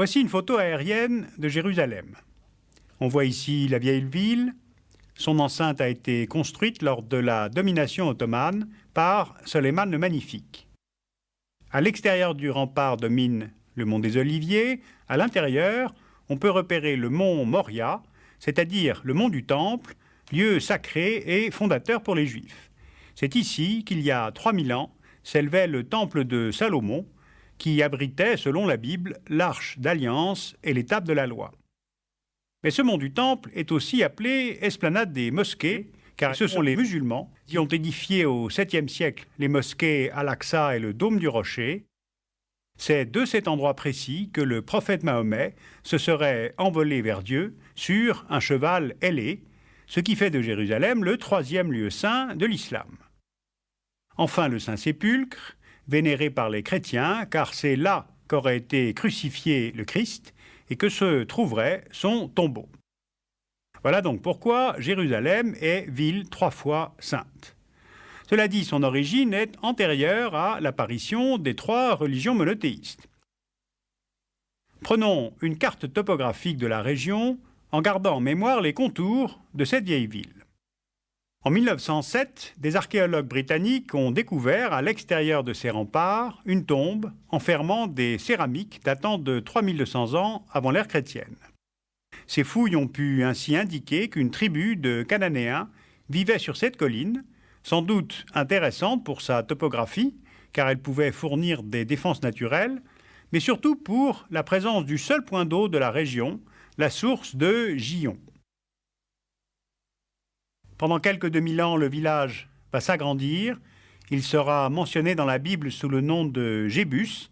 Voici une photo aérienne de Jérusalem. On voit ici la vieille ville. Son enceinte a été construite lors de la domination ottomane par Soleiman le Magnifique. À l'extérieur du rempart domine le mont des Oliviers. À l'intérieur, on peut repérer le mont Moria, c'est-à-dire le mont du Temple, lieu sacré et fondateur pour les Juifs. C'est ici qu'il y a 3000 ans s'élevait le temple de Salomon, qui abritait, selon la Bible, l'arche d'alliance et les tables de la loi. Mais ce mont du Temple est aussi appelé esplanade des mosquées, car ce sont les musulmans qui ont édifié au 7e siècle les mosquées Al-Aqsa et le Dôme du Rocher. C'est de cet endroit précis que le prophète Mahomet se serait envolé vers Dieu sur un cheval ailé, ce qui fait de Jérusalem le 3e lieu saint de l'islam. Enfin, le Saint-Sépulcre, vénéré par les chrétiens, car c'est là qu'aurait été crucifié le Christ et que se trouverait son tombeau. Voilà donc pourquoi Jérusalem est ville 3 fois sainte. Cela dit, son origine est antérieure à l'apparition des 3 religions monothéistes. Prenons une carte topographique de la région en gardant en mémoire les contours de cette vieille ville. En 1907, des archéologues britanniques ont découvert à l'extérieur de ces remparts une tombe enfermant des céramiques datant de 3200 ans avant l'ère chrétienne. Ces fouilles ont pu ainsi indiquer qu'une tribu de Cananéens vivait sur cette colline, sans doute intéressante pour sa topographie, car elle pouvait fournir des défenses naturelles, mais surtout pour la présence du seul point d'eau de la région, la source de Gihon. Pendant quelques 2000 ans, le village va s'agrandir. Il sera mentionné dans la Bible sous le nom de Jébus.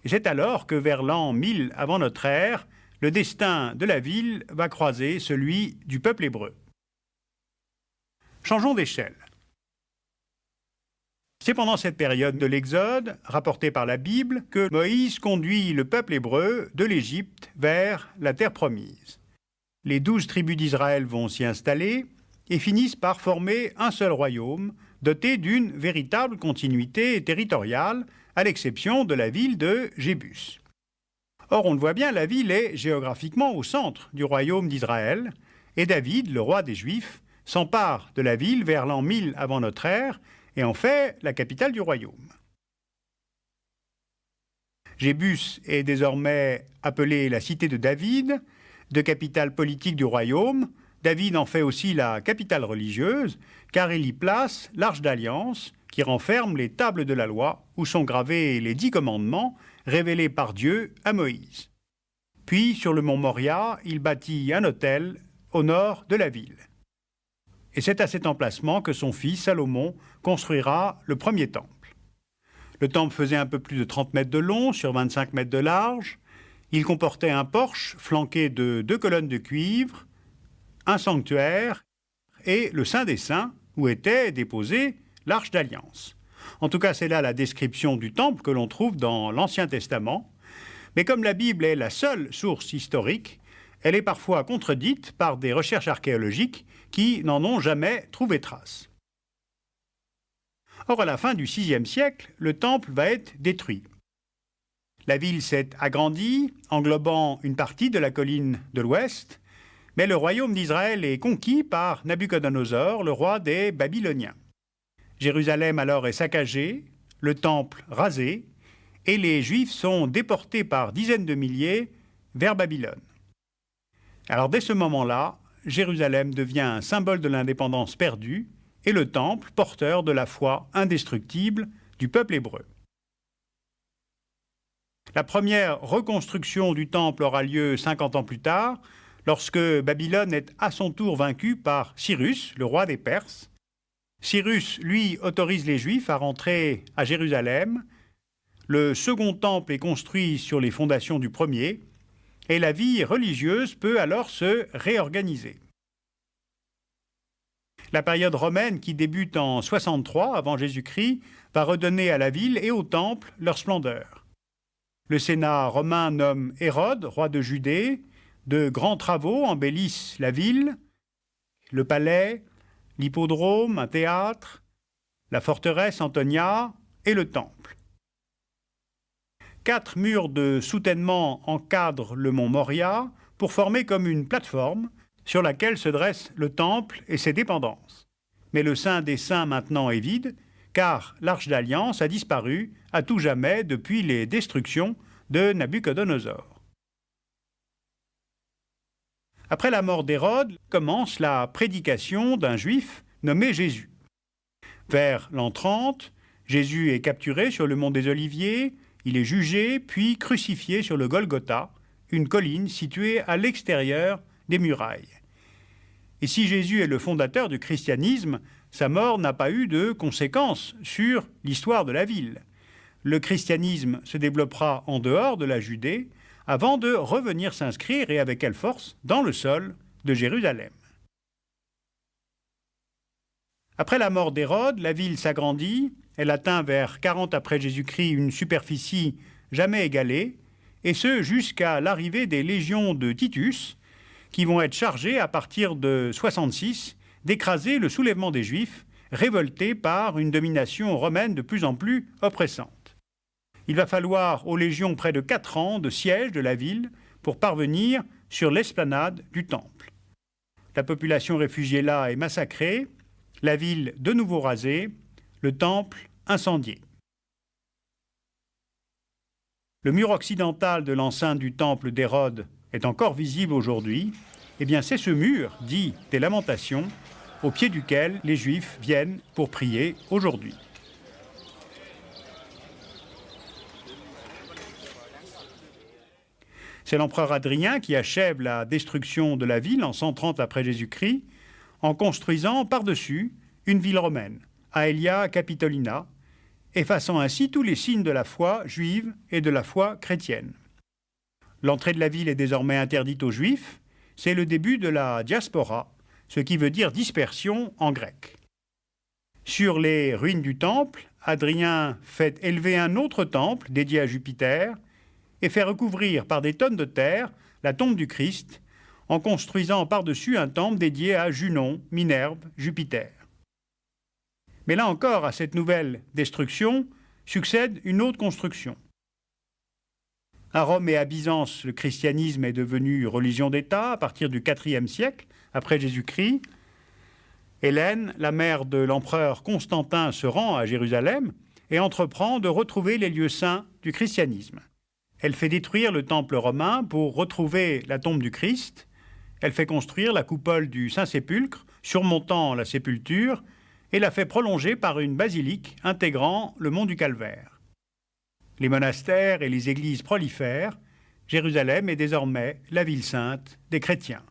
Et c'est alors que vers l'an 1000 avant notre ère, le destin de la ville va croiser celui du peuple hébreu. Changeons d'échelle. C'est pendant cette période de l'Exode, rapportée par la Bible, que Moïse conduit le peuple hébreu de l'Égypte vers la terre promise. Les 12 tribus d'Israël vont s'y installer et finissent par former un seul royaume, doté d'une véritable continuité territoriale, à l'exception de la ville de Jébus. Or, on le voit bien, la ville est géographiquement au centre du royaume d'Israël, et David, le roi des Juifs, s'empare de la ville vers l'an 1000 avant notre ère, et en fait la capitale du royaume. Jébus est désormais appelée la cité de David, de capitale politique du royaume. David en fait aussi la capitale religieuse, car il y place l'Arche d'Alliance, qui renferme les tables de la loi, où sont gravés les 10 commandements révélés par Dieu à Moïse. Puis, sur le mont Moria, il bâtit un autel au nord de la ville. Et c'est à cet emplacement que son fils Salomon construira le premier temple. Le temple faisait un peu plus de 30 mètres de long sur 25 mètres de large. Il comportait un porche flanqué de 2 colonnes de cuivre, un sanctuaire et le Saint des Saints, où était déposée l'Arche d'Alliance. En tout cas, c'est là la description du temple que l'on trouve dans l'Ancien Testament. Mais comme la Bible est la seule source historique, elle est parfois contredite par des recherches archéologiques qui n'en ont jamais trouvé trace. Or, à la fin du VIe siècle, le temple va être détruit. La ville s'est agrandie, englobant une partie de la colline de l'ouest, mais le royaume d'Israël est conquis par Nabuchodonosor, le roi des Babyloniens. Jérusalem alors est saccagée, le temple rasé, et les Juifs sont déportés par dizaines de milliers vers Babylone. Alors dès ce moment-là, Jérusalem devient un symbole de l'indépendance perdue et le temple porteur de la foi indestructible du peuple hébreu. La première reconstruction du temple aura lieu 50 ans plus tard, lorsque Babylone est à son tour vaincue par Cyrus, le roi des Perses. Cyrus, lui, autorise les Juifs à rentrer à Jérusalem. Le second temple est construit sur les fondations du premier, et la vie religieuse peut alors se réorganiser. La période romaine, qui débute en 63 avant Jésus-Christ, va redonner à la ville et au temple leur splendeur. Le Sénat romain nomme Hérode, roi de Judée. De grands travaux embellissent la ville, le palais, l'hippodrome, un théâtre, la forteresse Antonia et le temple. 4 murs de soutènement encadrent le mont Moria pour former comme une plateforme sur laquelle se dresse le temple et ses dépendances. Mais le Saint des Saints maintenant est vide, car l'Arche d'Alliance a disparu à tout jamais depuis les destructions de Nabuchodonosor. Après la mort d'Hérode, commence la prédication d'un Juif nommé Jésus. Vers l'an 30, Jésus est capturé sur le mont des Oliviers, il est jugé puis crucifié sur le Golgotha, une colline située à l'extérieur des murailles. Et si Jésus est le fondateur du christianisme, sa mort n'a pas eu de conséquences sur l'histoire de la ville. Le christianisme se développera en dehors de la Judée avant de revenir s'inscrire, et avec quelle force, dans le sol de Jérusalem. Après la mort d'Hérode, la ville s'agrandit, elle atteint vers 40 après Jésus-Christ une superficie jamais égalée, et ce jusqu'à l'arrivée des légions de Titus, qui vont être chargées à partir de 66 d'écraser le soulèvement des Juifs, révoltés par une domination romaine de plus en plus oppressante. Il va falloir aux légions près de 4 ans de siège de la ville pour parvenir sur l'esplanade du temple. La population réfugiée là est massacrée, la ville de nouveau rasée, le temple incendié. Le mur occidental de l'enceinte du temple d'Hérode est encore visible aujourd'hui. Eh bien, c'est ce mur, dit des Lamentations, au pied duquel les Juifs viennent pour prier aujourd'hui. C'est l'empereur Hadrien qui achève la destruction de la ville en 130 après Jésus-Christ, en construisant par-dessus une ville romaine, Aelia Capitolina, effaçant ainsi tous les signes de la foi juive et de la foi chrétienne. L'entrée de la ville est désormais interdite aux Juifs, c'est le début de la diaspora, ce qui veut dire dispersion en grec. Sur les ruines du temple, Hadrien fait élever un autre temple dédié à Jupiter et fait recouvrir par des tonnes de terre la tombe du Christ, en construisant par-dessus un temple dédié à Junon, Minerve, Jupiter. Mais là encore, à cette nouvelle destruction, succède une autre construction. À Rome et à Byzance, le christianisme est devenu religion d'État à partir du IVe siècle, après Jésus-Christ. Hélène, la mère de l'empereur Constantin, se rend à Jérusalem et entreprend de retrouver les lieux saints du christianisme. Elle fait détruire le temple romain pour retrouver la tombe du Christ. Elle fait construire la coupole du Saint-Sépulcre, surmontant la sépulture, et la fait prolonger par une basilique intégrant le mont du Calvaire. Les monastères et les églises prolifèrent. Jérusalem est désormais la ville sainte des chrétiens.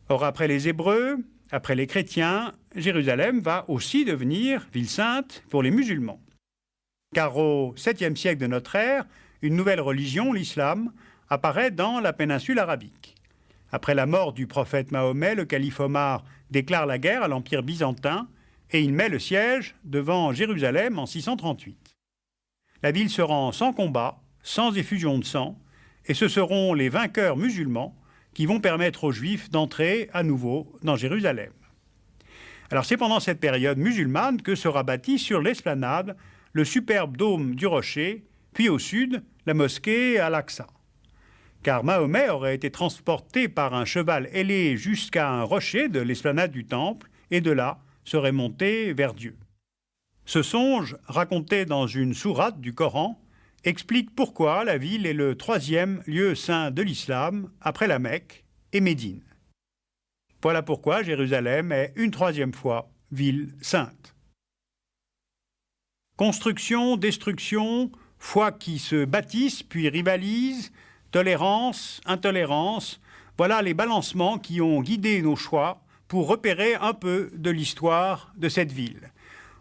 Or, après les Hébreux, après les chrétiens, Jérusalem va aussi devenir ville sainte pour les musulmans. Car au 7e siècle de notre ère, une nouvelle religion, l'islam, apparaît dans la péninsule arabique. Après la mort du prophète Mahomet, le calife Omar déclare la guerre à l'Empire byzantin et il met le siège devant Jérusalem en 638. La ville se rend sans combat, sans effusion de sang, et ce seront les vainqueurs musulmans qui vont permettre aux Juifs d'entrer à nouveau dans Jérusalem. Alors c'est pendant cette période musulmane que sera bâti sur l'esplanade le superbe dôme du Rocher, puis au sud, la mosquée Al-Aqsa. Car Mahomet aurait été transporté par un cheval ailé jusqu'à un rocher de l'esplanade du temple, et de là serait monté vers Dieu. Ce songe, raconté dans une sourate du Coran, explique pourquoi la ville est le 3e lieu saint de l'islam, après la Mecque et Médine. Voilà pourquoi Jérusalem est une 3e fois ville sainte. Construction, destruction, foi qui se bâtissent puis rivalisent, tolérance, intolérance, voilà les balancements qui ont guidé nos choix pour repérer un peu de l'histoire de cette ville.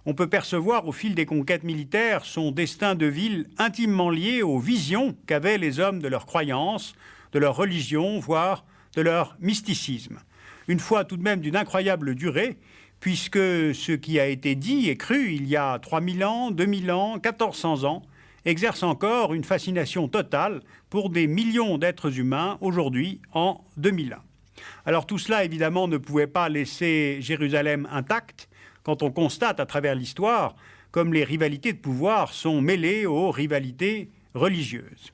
On peut percevoir au fil des conquêtes militaires son destin de ville intimement lié aux visions qu'avaient les hommes de leur croyance, de leur religion, voire de leur mysticisme. Une foi tout de même d'une incroyable durée, puisque ce qui a été dit et cru il y a 3000 ans, 2000 ans, 1400 ans, exerce encore une fascination totale pour des millions d'êtres humains aujourd'hui en 2001. Alors tout cela, évidemment, ne pouvait pas laisser Jérusalem intacte, quand on constate à travers l'histoire comme les rivalités de pouvoir sont mêlées aux rivalités religieuse.